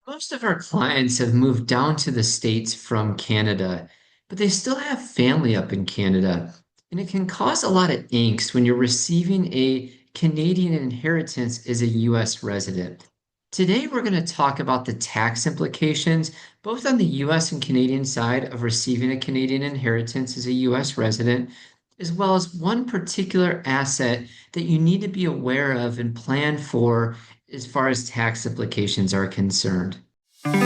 Most of our clients have moved down to the States from Canada, but they still have family up in Canada. And it can cause a lot of angst when you're receiving a Canadian inheritance as a US resident. Today, we're going to talk about the tax implications, both on the US and Canadian side of receiving a Canadian inheritance as a US resident, as well as one particular asset that you need to be aware of and plan for as far as tax implications are concerned. Hello,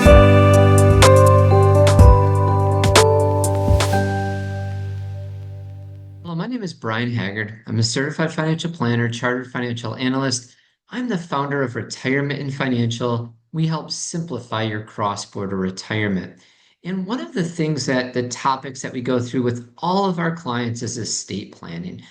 my name is Brian Haggard. I'm a certified financial planner, chartered financial analyst. I'm the founder of RetireMitten Financial. We help simplify your cross-border retirement. And one of the things that the topics that we go through with all of our clients is estate planning.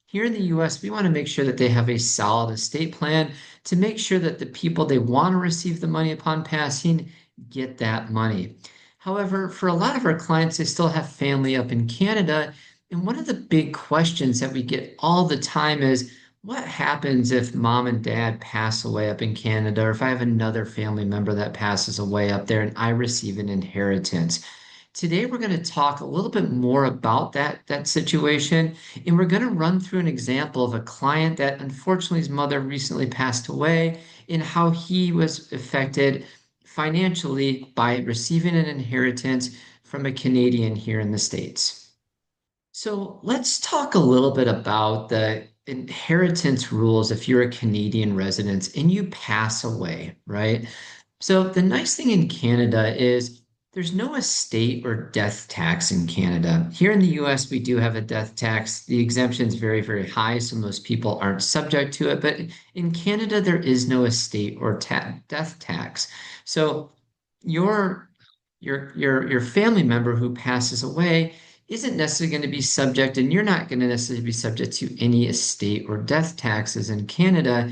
Here in the US, we want to make sure that they have a solid estate plan to make sure that the people they want to receive the money upon passing get that money. However, for a lot of our clients, they still have family up in Canada, and one of the big questions that we get all the time is what happens if mom and dad pass away up in Canada, or if I have another family member that passes away up there and I receive an inheritance? Today, we're going to talk a little bit more about that situation, and we're going to run through an example of a client that unfortunately his mother recently passed away and how he was affected financially by receiving an inheritance from a Canadian here in the States. So let's talk a little bit about the inheritance rules if you're a Canadian resident and you pass away, right? So the nice thing in Canada is there's no estate or death tax in Canada. Here in the US, we do have a death tax. The exemption is very, very high, so most people aren't subject to it. But in Canada, there is no estate or death tax. So your your family member who passes away isn't necessarily going to be subject, and you're not going to necessarily be subject to any estate or death taxes in Canada.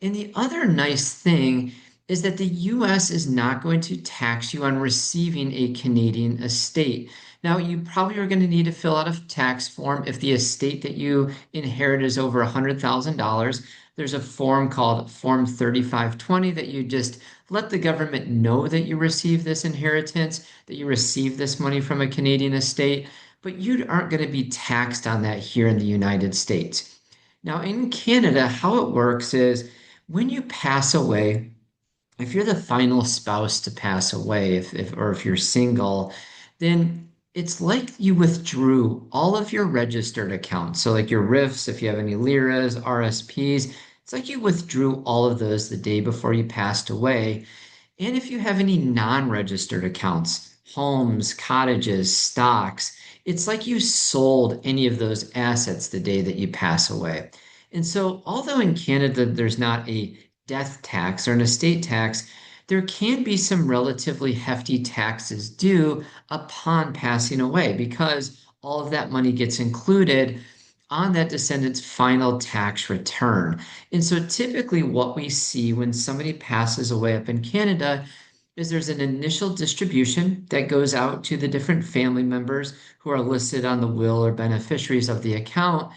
And the other nice thing is that the US is not going to tax you on receiving a Canadian estate. Now, you probably are going to need to fill out a tax form if the estate that you inherit is over $100,000. There's a form called Form 3520 that you just let the government know that you receive this inheritance, that you receive this money from a Canadian estate, but you aren't going to be taxed on that here in the United States. Now, in Canada, how it works is when you pass away, if you're the final spouse to pass away, if you're single, then it's like you withdrew all of your registered accounts. So like your RIFs, if you have any liras, RSPs, it's like you withdrew all of those the day before you passed away. And if you have any non-registered accounts, homes, cottages, stocks, it's like you sold any of those assets the day that you pass away. And so, although in Canada there's not a death tax or an estate tax, there can be some relatively hefty taxes due upon passing away because all of that money gets included on that descendant's final tax return. And so typically what we see when somebody passes away up in Canada is there's an initial distribution that goes out to the different family members who are listed on the will or beneficiaries of the account.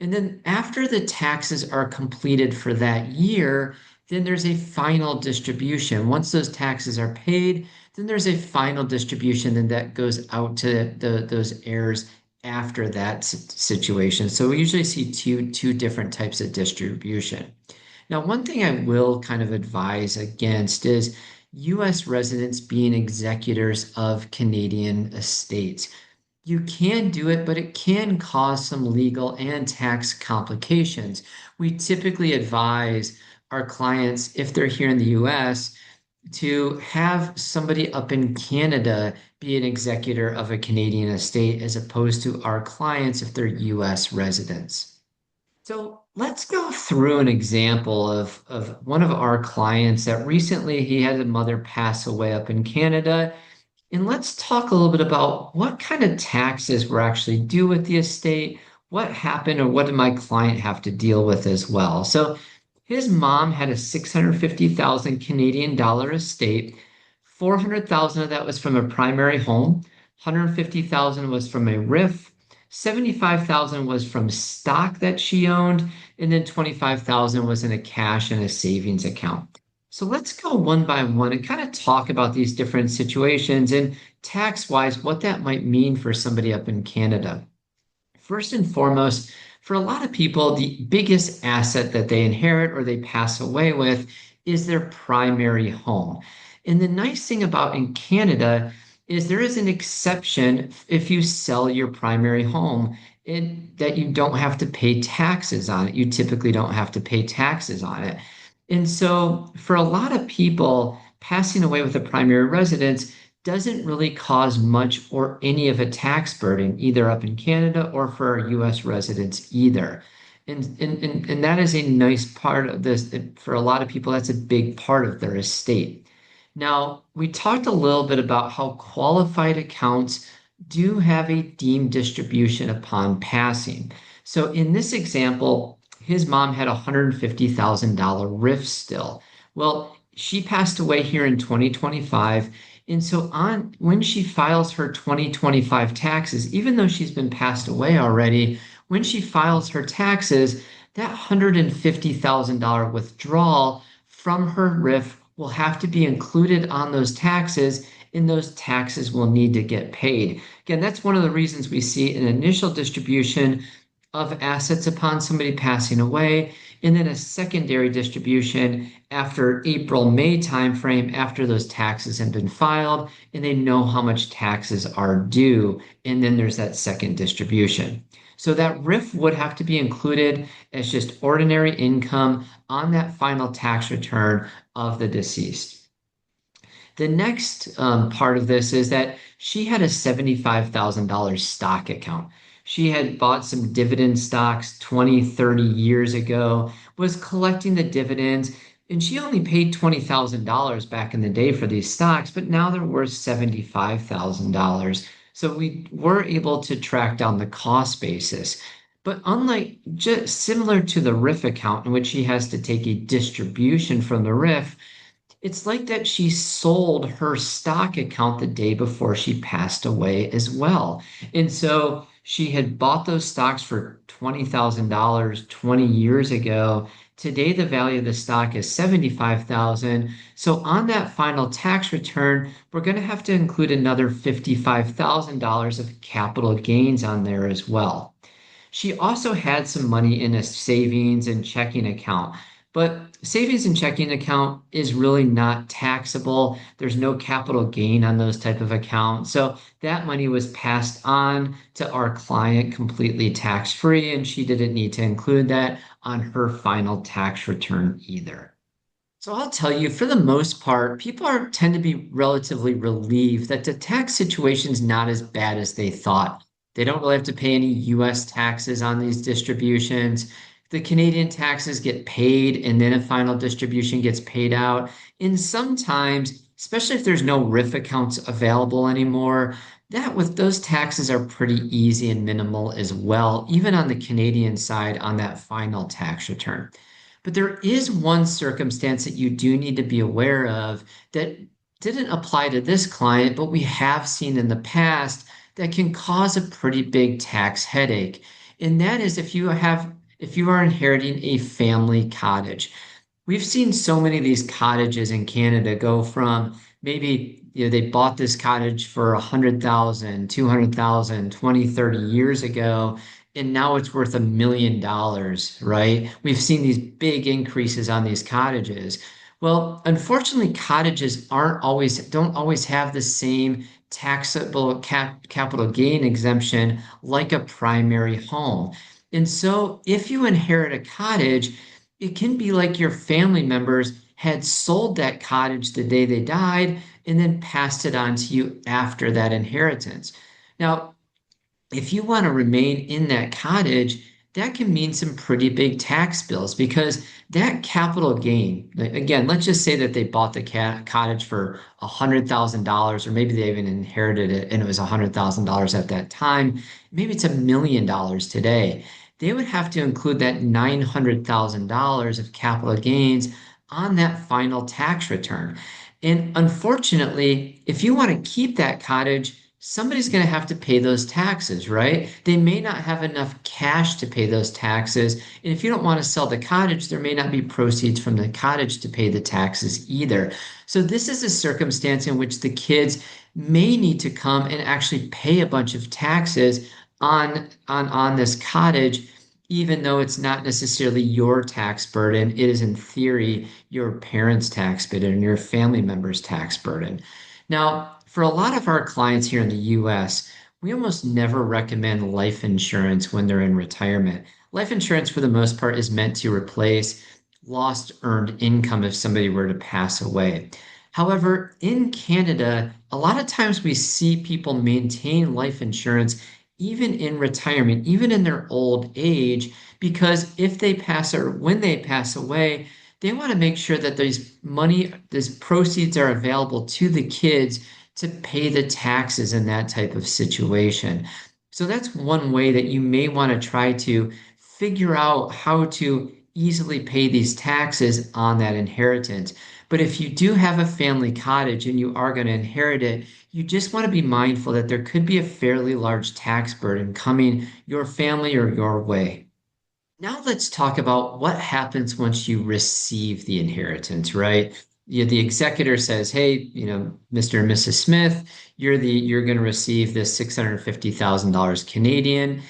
And then after the taxes are completed for that year, then there's a final distribution. Once those taxes are paid, then there's a final distribution, and that goes out to those heirs after that situation. So we usually see two different types of distribution. Now, one thing I will kind of advise against is US residents being executors of Canadian estates. You can do it, but it can cause some legal and tax complications. We typically advise our clients, if they're here in the US, to have somebody up in Canada be an executor of a Canadian estate as opposed to our clients if they're US residents. So let's go through an example of one of our clients that recently he had a mother pass away up in Canada. And let's talk a little bit about what kind of taxes were actually due with the estate, what happened, or what did my client have to deal with as well. So his mom had a 650,000 Canadian dollar estate. 400,000 of that was from a primary home, 150,000 was from a RIF, 75,000 was from stock that she owned, and then 25,000 was in a cash and a savings account. So let's go one by one and kind of talk about these different situations and tax-wise, what that might mean for somebody up in Canada. First and foremost, for a lot of people, the biggest asset that they inherit or they pass away with is their primary home. And the nice thing about in Canada is there is an exception if you sell your primary home that you don't have to pay taxes on it. You typically don't have to pay taxes on it. And so for a lot of people, passing away with a primary residence doesn't really cause much or any of a tax burden, either up in Canada or for our US residents either. And that is a nice part of this. For a lot of people, that's a big part of their estate. Now, we talked a little bit about how qualified accounts do have a deemed distribution upon passing. So in this example, his mom had a $150,000 RIF still. Well, she passed away here in 2025. And so on when she files her 2025 taxes, even though she's been passed away already, when she files her taxes, that $150,000 withdrawal from her RIF will have to be included on those taxes, and those taxes will need to get paid. Again, that's one of the reasons we see an initial distribution of assets upon somebody passing away, and then a secondary distribution after April, May timeframe after those taxes have been filed and they know how much taxes are due. And then there's that second distribution. So that RIF would have to be included as just ordinary income on that final tax return of the deceased. The next part of this is that she had a $75,000 stock account. She had bought some dividend stocks 20, 30 years ago, was collecting the dividends, and she only paid $20,000 back in the day for these stocks, but now they're worth $75,000. So we were able to track down the cost basis. But unlike just similar to the RIF account in which she has to take a distribution from the RIF, it's like that she sold her stock account the day before she passed away as well. And so she had bought those stocks for $20,000 20 years ago. Today, the value of the stock is $75,000. So on that final tax return, we're going to have to include another $55,000 of capital gains on there as well. She also had some money in a savings and checking account, but savings and checking account is really not taxable. There's no capital gain on those type of accounts. So that money was passed on to our client completely tax-free, and she didn't need to include that on her final tax return either. So I'll tell you, for the most part, people tend to be relatively relieved that the tax situation is not as bad as they thought. They don't really have to pay any US taxes on these distributions. The Canadian taxes get paid and then a final distribution gets paid out. And sometimes, especially if there's no RIF accounts available anymore, that with those taxes are pretty easy and minimal as well, even on the Canadian side on that final tax return. But there is one circumstance that you do need to be aware of that didn't apply to this client, but we have seen in the past that can cause a pretty big tax headache. And that is if you are inheriting a family cottage. We've seen so many of these cottages in Canada go from maybe they bought this cottage for 100,000, 200,000, 20, 30 years ago, and now it's worth $1 million, right? We've seen these big increases on these cottages. Well, unfortunately, cottages don't always have the same taxable capital gain exemption like a primary home. And so if you inherit a cottage, it can be like your family members had sold that cottage the day they died and then passed it on to you after that inheritance. Now, if you want to remain in that cottage, that can mean some pretty big tax bills because that capital gain, again, let's just say that they bought the cottage for $100,000, or maybe they even inherited it and it was $100,000 at that time. Maybe it's $1 million today. They would have to include that $900,000 of capital gains on that final tax return. And unfortunately, if you want to keep that cottage, somebody's going to have to pay those taxes, right? They may not have enough cash to pay those taxes. And if you don't want to sell the cottage, there may not be proceeds from the cottage to pay the taxes either. So this is a circumstance in which the kids may need to come and actually pay a bunch of taxes on this cottage, even though it's not necessarily your tax burden. It is in theory your parents' tax burden and your family member's tax burden. Now, for a lot of our clients here in the US, we almost never recommend life insurance when they're in retirement. Life insurance, for the most part, is meant to replace lost earned income if somebody were to pass away. However, in Canada, a lot of times we see people maintain life insurance even in retirement, even in their old age, because if they pass or when they pass away, they want to make sure that these proceeds are available to the kids to pay the taxes in that type of situation. So that's one way that you may want to try to figure out how to easily pay these taxes on that inheritance. But if you do have a family cottage and you are going to inherit it, you just want to be mindful that there could be a fairly large tax burden coming your family or your way. Now let's talk about what happens once you receive the inheritance, right? The executor says, "Hey, Mr. and Mrs. Smith, you're going to receive this $650,000 Canadian.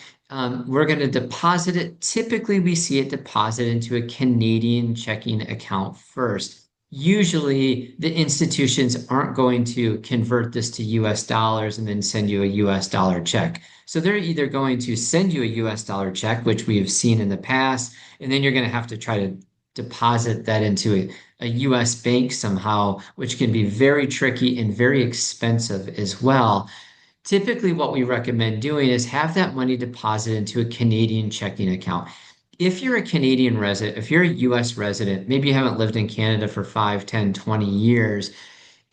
We're going to deposit it. Typically, we see it deposited into a Canadian checking account first. Usually, the institutions aren't going to convert this to US dollars and then send you a US dollar check. So they're either going to send you a US dollar check, which we have seen in the past, and then you're going to have to try to deposit that into a US bank somehow, which can be very tricky and very expensive as well. Typically, what we recommend doing is have that money deposited into a Canadian checking account. If you're a Canadian resident, if you're a US resident, maybe you haven't lived in Canada for 5, 10, 20 years,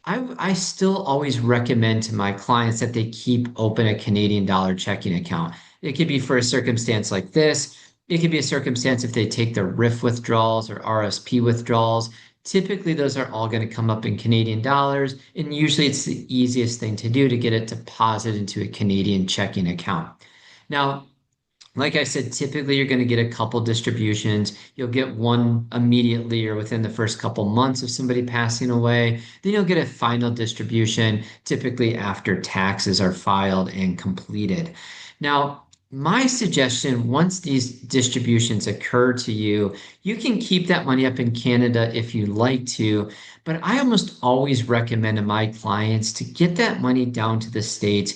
I still always recommend to my clients that they keep open a Canadian dollar checking account. It could be for a circumstance like this. It could be a circumstance if they take their RIF withdrawals or RSP withdrawals. Typically, those are all going to come up in Canadian dollars, and usually it's the easiest thing to do to get it deposited into a Canadian checking account. Now, like I said, typically you're going to get a couple distributions. You'll get one immediately or within the first couple months of somebody passing away. Then you'll get a final distribution, typically after taxes are filed and completed. Now, my suggestion, once these distributions occur to you, you can keep that money up in Canada if you like to, but I almost always recommend to my clients to get that money down to the States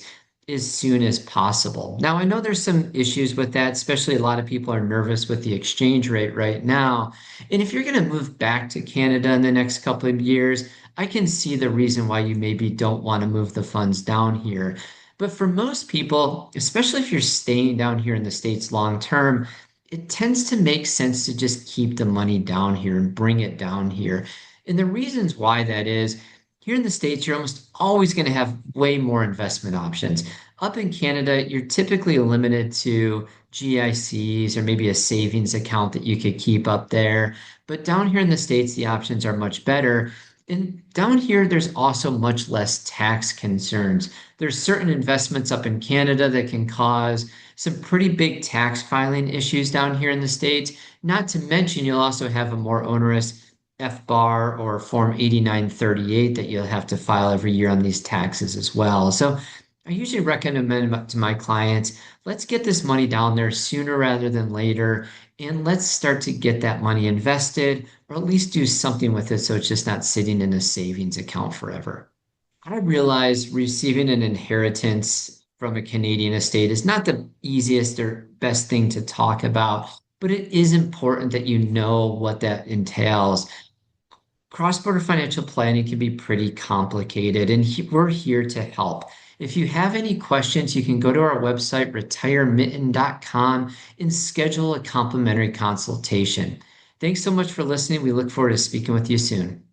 as soon as possible. Now, I know there's some issues with that, especially a lot of people are nervous with the exchange rate right now. And if you're going to move back to Canada in the next couple of years, I can see the reason why you maybe don't want to move the funds down here. But for most people, especially if you're staying down here in the States long term, it tends to make sense to just keep the money down here and bring it down here. And the reasons why that is, here in the States, you're almost always going to have way more investment options. Up in Canada, you're typically limited to GICs or maybe a savings account that you could keep up there. But down here in the States, the options are much better. And down here, there's also much less tax concerns. There's certain investments up in Canada that can cause some pretty big tax filing issues down here in the States. Not to mention, you'll also have a more onerous FBAR or Form 8938 that you'll have to file every year on these taxes as well. So I usually recommend to my clients, let's get this money down there sooner rather than later, and let's start to get that money invested or at least do something with it so it's just not sitting in a savings account forever. I realize receiving an inheritance from a Canadian estate is not the easiest or best thing to talk about, but it is important that you know what that entails. Cross-border financial planning can be pretty complicated, and we're here to help. If you have any questions, you can go to our website, retiremitten.com, and schedule a complimentary consultation. Thanks so much for listening. We look forward to speaking with you soon.